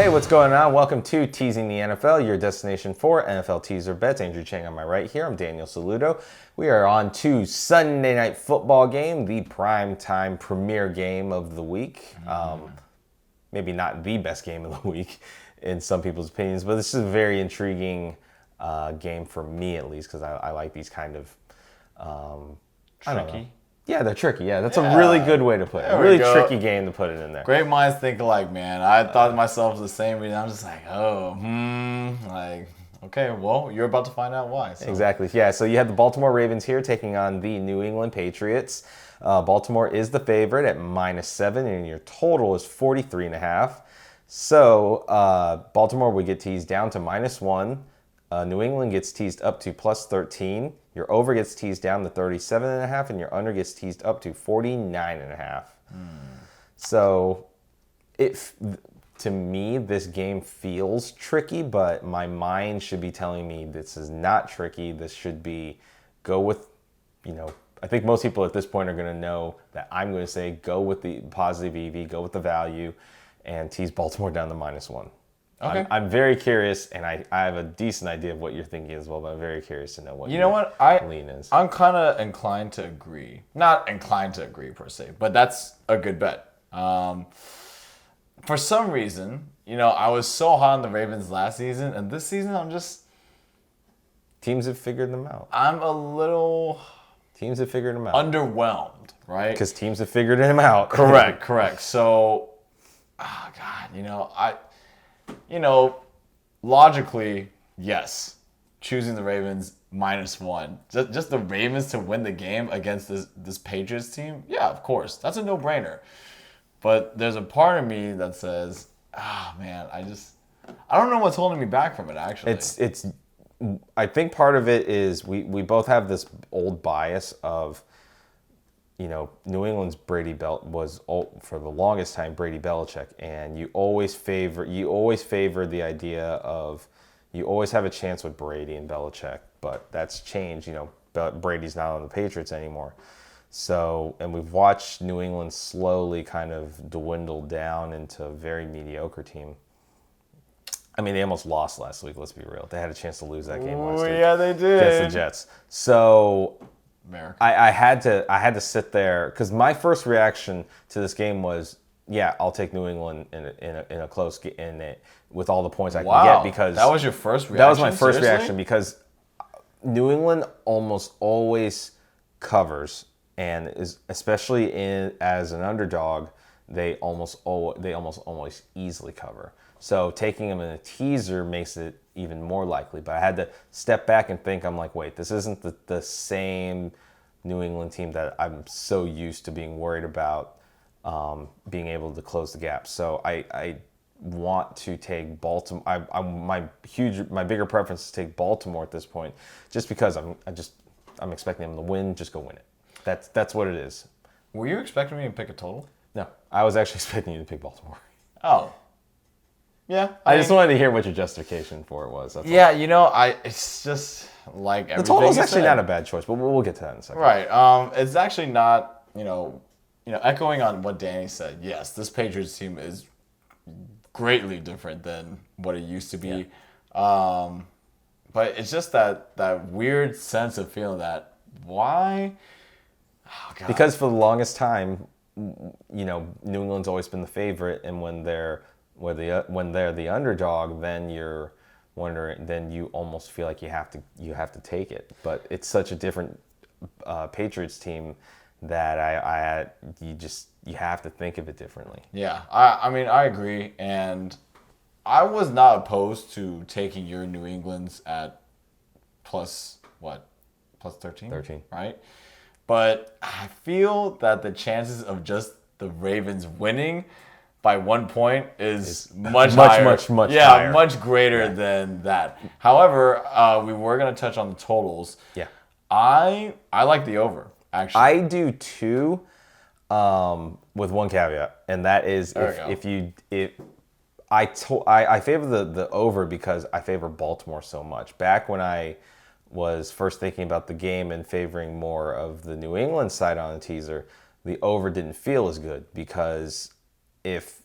Hey, what's going on? Welcome to Teasing the NFL, your destination for NFL teaser bets. Andrew Chang on my right here. I'm Daniel Saludo. We are on to Sunday Night Football game, the primetime premier game of the week. Maybe not the best game of the week in some people's opinions, but this is a very intriguing game for me at least because I like these kind of tricky. Yeah, they're tricky. Yeah, that's a really good way to put it. A really tricky game to put it in there. Great minds think alike, man. I thought to myself the same, and I'm just like, okay, well, you're about to find out why. So. Exactly. Yeah, so you have the Baltimore Ravens here taking on the New England Patriots. Baltimore is the favorite at -7, and your total is 43.5. So Baltimore would get teased down to -1. New England gets teased up to +13. Your over gets teased down to 37.5, and your under gets teased up to 49.5. So, to me, this game feels tricky, but my mind should be telling me this is not tricky. This should be go with, I think most people at this point are going to know that I'm going to say go with the positive EV, go with the value, and tease Baltimore down to -1. Okay. I'm very curious, and I have a decent idea of what you're thinking as well, but I'm very curious to know what lean is. I'm kind of inclined to agree. Not inclined to agree per se, but that's a good bet. For some reason, I was so high on the Ravens last season, and this season Teams have figured them out. I'm a little... Teams have figured them out. Underwhelmed, right? Because teams have figured him out. Correct. So, logically, yes, choosing the Ravens -1. Just the Ravens to win the game against this Patriots team, yeah, of course. That's a no-brainer. But there's a part of me that says, man, I don't know what's holding me back from it, actually. I think part of it is we both have this old bias of, New England's Brady Belt was for the longest time Brady Belichick, and you always favor the idea of you always have a chance with Brady and Belichick, but that's changed. Brady's not on the Patriots anymore, so and we've watched New England slowly kind of dwindle down into a very mediocre team. I mean, they almost lost last week. Let's be real; they had a chance to lose that game last week. Yeah, they did against the Jets. So. America. I had to sit there because my first reaction to this game was, yeah, I'll take New England in a close game with all the points I can get because that was your first reaction. That was my first Seriously? reaction because New England almost always covers, and is especially as an underdog, they almost always easily cover. So taking them in a teaser makes it even more likely. But I had to step back and think, I'm like, wait, this isn't the same New England team that I'm so used to being worried about being able to close the gap. So I want to take Baltimore. My bigger preference is to take Baltimore at this point, just because I'm expecting them to win. Just go win it. That's what it is. Were you expecting me to pick a total? No, I was actually expecting you to pick Baltimore. Oh. Yeah, I just wanted to hear what your justification for it was. It's just like everything. The total is actually not a bad choice, but we'll get to that in a second. Right. It's actually not. Echoing on what Danny said. Yes, this Patriots team is greatly different than what it used to be. Yeah. But it's just that weird sense of feeling that why. Oh, God. Because for the longest time, New England's always been the favorite, and when they're the underdog, then you're wondering. Then you almost feel like you have to take it. But it's such a different Patriots team that you have to think of it differently. Yeah, I mean I agree, and I was not opposed to taking your New England's at plus 13? 13, right? But I feel that the chances of just the Ravens winning by 1 point is much higher. Much greater than that. However, we were going to touch on the totals. Yeah. I like the over, actually. I do too, with one caveat, and that is I favor the over because I favor Baltimore so much. Back when I was first thinking about the game and favoring more of the New England side on the teaser, the over didn't feel as good because if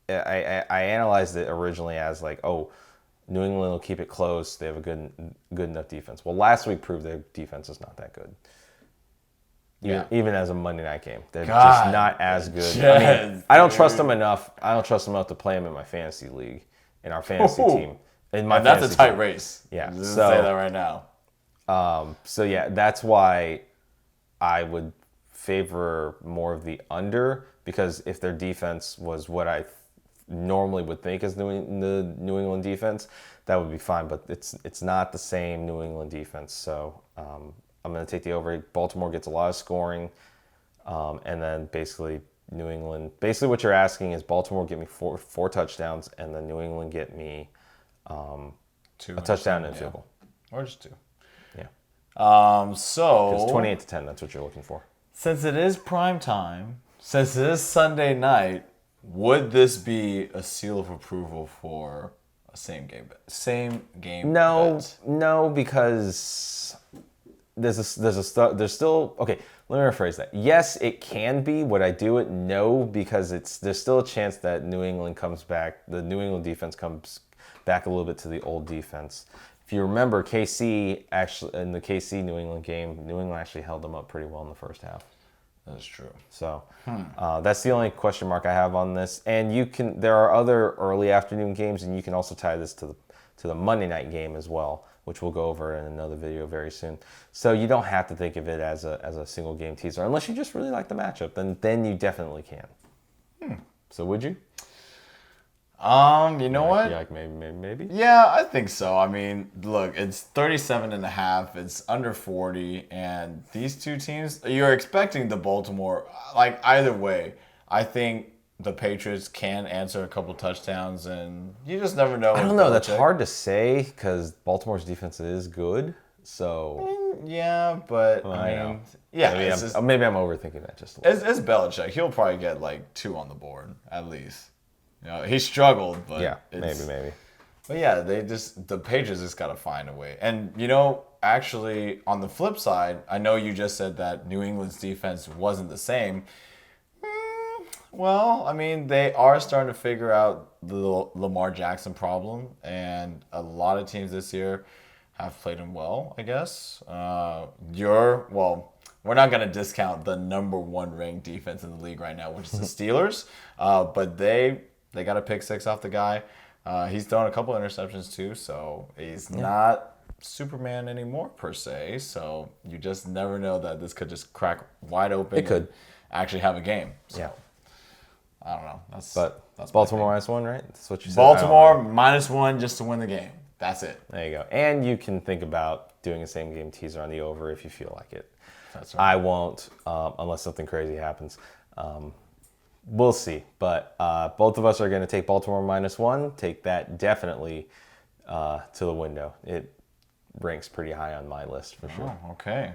I analyzed it originally as like, oh, New England will keep it close. They have a good enough defense. Well, last week proved their defense is not that good. Even as a Monday night game, they're just not as good. I mean, I don't trust them enough. I don't trust them enough to play them in my fantasy league, in our fantasy team. And that's a tight race. Yeah, just say that right now. So yeah, that's why I would favor more of the under, because if their defense was what I normally would think is the New England defense, that would be fine. But it's not the same New England defense. So I'm going to take the over. Baltimore gets a lot of scoring, and then basically New England. Basically, what you're asking is Baltimore get me four touchdowns, and then New England get me a touchdown and a field goal, or just two. Yeah. So it's 28-10. That's what you're looking for. Since it is prime time, since it is Sunday night, would this be a seal of approval for a same game bet? No, because there's still okay. Let me rephrase that. Yes, it can be. Would I do it? No, because there's still a chance that New England comes back. The New England defense comes back a little bit to the old defense. If you remember, KC actually in the KC New England game, New England actually held them up pretty well in the first half. That's true. So that's the only question mark I have on this. And there are other early afternoon games, and you can also tie this to the Monday night game as well, which we'll go over in another video very soon. So you don't have to think of it as a single game teaser unless you just really like the matchup. Then you definitely can. So would you? You know what? Like maybe. Yeah, I think so. I mean, look, it's 37.5. It's under 40, and these two teams, you're expecting the Baltimore. Like either way, I think the Patriots can answer a couple touchdowns, and you just never know. I don't know. That's hard to say because Baltimore's defense is good. So yeah, but I mean, yeah, maybe I'm overthinking that just a little. It's Belichick. He'll probably get like 2 on the board at least. You know, he struggled, but yeah, maybe. But yeah, the Patriots just got to find a way. And actually, on the flip side, I know you just said that New England's defense wasn't the same. Well, I mean, they are starting to figure out the Lamar Jackson problem, and a lot of teams this year have played him well, I guess. We're not going to discount the number 1 ranked defense in the league right now, which is the Steelers. But they got a pick 6 off the guy. He's thrown a couple interceptions too, so he's not Superman anymore per se. So you just never know that this could just crack wide open. It could actually have a game. So, yeah. I don't know. That's Baltimore -1, right? That's what you said. Baltimore -1 just to win the game. That's it. There you go. And you can think about doing a same game teaser on the over if you feel like it. That's right. I won't unless something crazy happens. We'll see. But both of us are going to take Baltimore -1. Take that definitely to the window. It ranks pretty high on my list for sure. Oh, okay.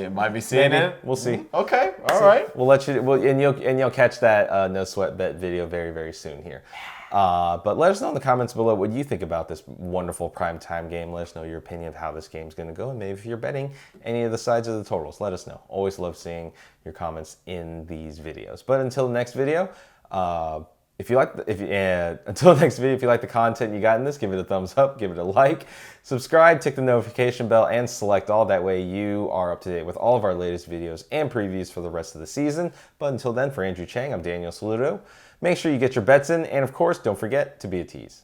Might be seeing it. We'll see. Okay. All right. We'll let you. And you'll catch that no sweat bet video very, very soon here. But let us know in the comments below what you think about this wonderful primetime game. Let us know your opinion of how this game's going to go, and maybe if you're betting any of the sides of the totals, let us know. Always love seeing your comments in these videos. But until the next video, if you like the content you got in this, give it a thumbs up, give it a like, subscribe, tick the notification bell, and select all. That way you are up to date with all of our latest videos and previews for the rest of the season. But until then, for Andrew Chang, I'm Daniel Saludo. Make sure you get your bets in, and of course, don't forget to be a tease.